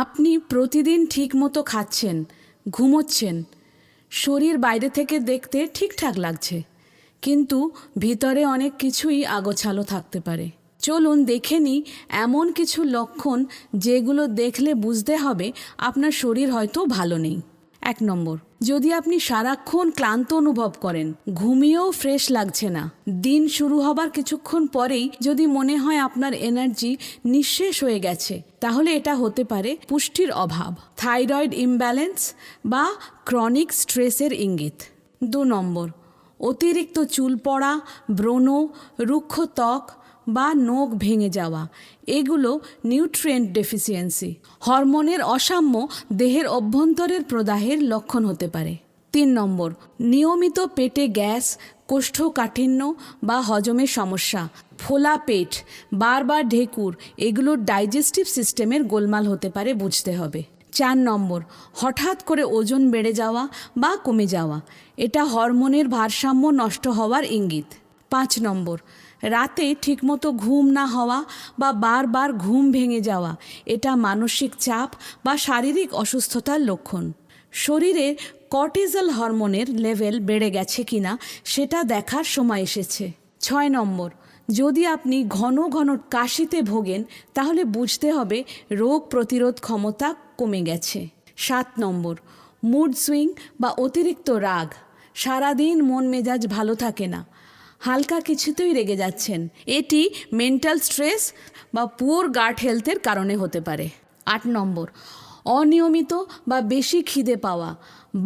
আপনি প্রতিদিন ঠিকমতো খাচ্ছেন, ঘুমোচ্ছেন, শরীর বাইরে থেকে দেখতে ঠিকঠাক লাগছে, কিন্তু ভিতরে অনেক কিছুই আগোছালো থাকতে পারে। চলুন দেখে নিই এমন কিছু লক্ষণ যেগুলো দেখলে বুঝতে হবে আপনার শরীর হয়তো ভালো নেই। 1 নম্বর, যদি আপনি সারাক্ষণ ক্লান্ত অনুভব করেন, ঘুমিয়েও ফ্রেশ লাগছে না, দিন শুরু হবার কিছুক্ষণ পরেই যদি মনে হয় আপনার এনার্জি নিঃশেষ হয়ে গেছে, তাহলে এটা হতে পারে পুষ্টির অভাব, থাইরয়েড ইমব্যালেন্স বা ক্রনিক স্ট্রেসের ইঙ্গিত। 2 নম্বর, অতিরিক্ত চুল পড়া, ব্রণ, রুক্ষ ত্বক বা নখ ভেঙে যাওয়া, এগুলো নিউট্রিয়েন্ট ডেফিসিয়েন্সি, হরমোনের অসাম্য দেহের অভ্যন্তরের প্রদাহের লক্ষণ হতে পারে। 3 নম্বর, নিয়মিত পেটে গ্যাস, কোষ্ঠকাঠিন্য বা হজমের সমস্যা, ফোলা পেট, বারবার ঢেকুর, এগুলো ডাইজেস্টিভ সিস্টেমের গোলমাল হতে পারে, বুঝতে হবে। 4 নম্বর, হঠাৎ করে ওজন বেড়ে যাওয়া বা কমে যাওয়া, এটা হরমোনের ভারসাম্য নষ্ট হওয়ার ইঙ্গিত। 5 নম্বর, রাতে ঠিকমতো ঘুম না হওয়া বা বারবার ঘুম ভেঙে যাওয়া, এটা মানসিক চাপ বা শারীরিক অসুস্থতার লক্ষণ। শরীরে কর্টিসল হরমোনের লেভেল বেড়ে গেছে কিনা সেটা দেখার সময় এসেছে। 6 নম্বর, যদি আপনি ঘন ঘন কাশিতে ভোগেন, তাহলে বুঝতে হবে রোগ প্রতিরোধ ক্ষমতা কমে গেছে। 7 নম্বর, মুড সুইং বা অতিরিক্ত রাগ, সারাদিন মন মেজাজ ভালো থাকে না, হালকা কিছুতেই রেগে যাচ্ছেন, এটি মেন্টাল স্ট্রেস বা পুয়ার গাট হেলথের কারণে হতে পারে। 8 নম্বর, অনিয়মিত বা বেশি খিদে পাওয়া,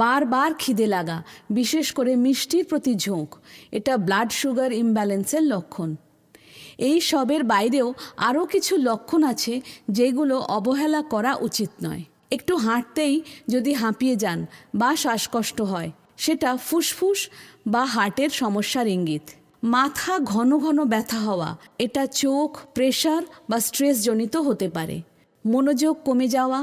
বারবার খিদে লাগা, বিশেষ করে মিষ্টির প্রতি ঝোঁক, এটা ব্লাড সুগার ইমব্যালেন্সের লক্ষণ। এই সবের বাইরেও আরও কিছু লক্ষণ আছে যেগুলো অবহেলা করা উচিত নয়। একটু হাঁটতেই যদি হাঁপিয়ে যান বা শ্বাসকষ্ট হয়, সেটা ফুসফুস বা হার্টের সমস্যার ইঙ্গিত। মাথা ঘন ঘন ব্যথা হওয়া, এটা চোখ, প্রেশার বা স্ট্রেসজনিত হতে পারে। মনোযোগ কমে যাওয়া,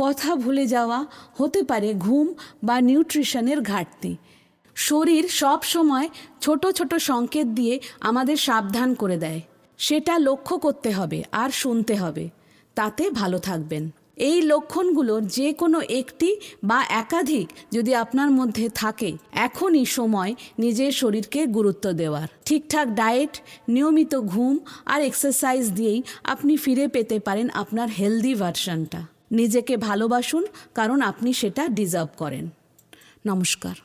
কথা ভুলে যাওয়া, হতে পারে ঘুম বা নিউট্রিশনের ঘাটতি। শরীর সব সময় ছোট ছোট সংকেত দিয়ে আমাদের সাবধান করে দেয়, সেটা লক্ষ্য করতে হবে আর শুনতে হবে, তাতে ভালো থাকবেন। এই লক্ষণগুলোর যে কোনো একটি বা একাধিক যদি আপনার মধ্যে থাকে, এখনই সময় নিজের শরীরকে গুরুত্ব দেওয়ার। ঠিকঠাক ডায়েট, নিয়মিত ঘুম আর এক্সারসাইজ দিয়েই আপনি ফিরে পেতে পারেন আপনার হেলদি ভার্সনটা। নিজেকে ভালোবাসুন, কারণ আপনি সেটা ডিজার্ভ করেন। নমস্কার।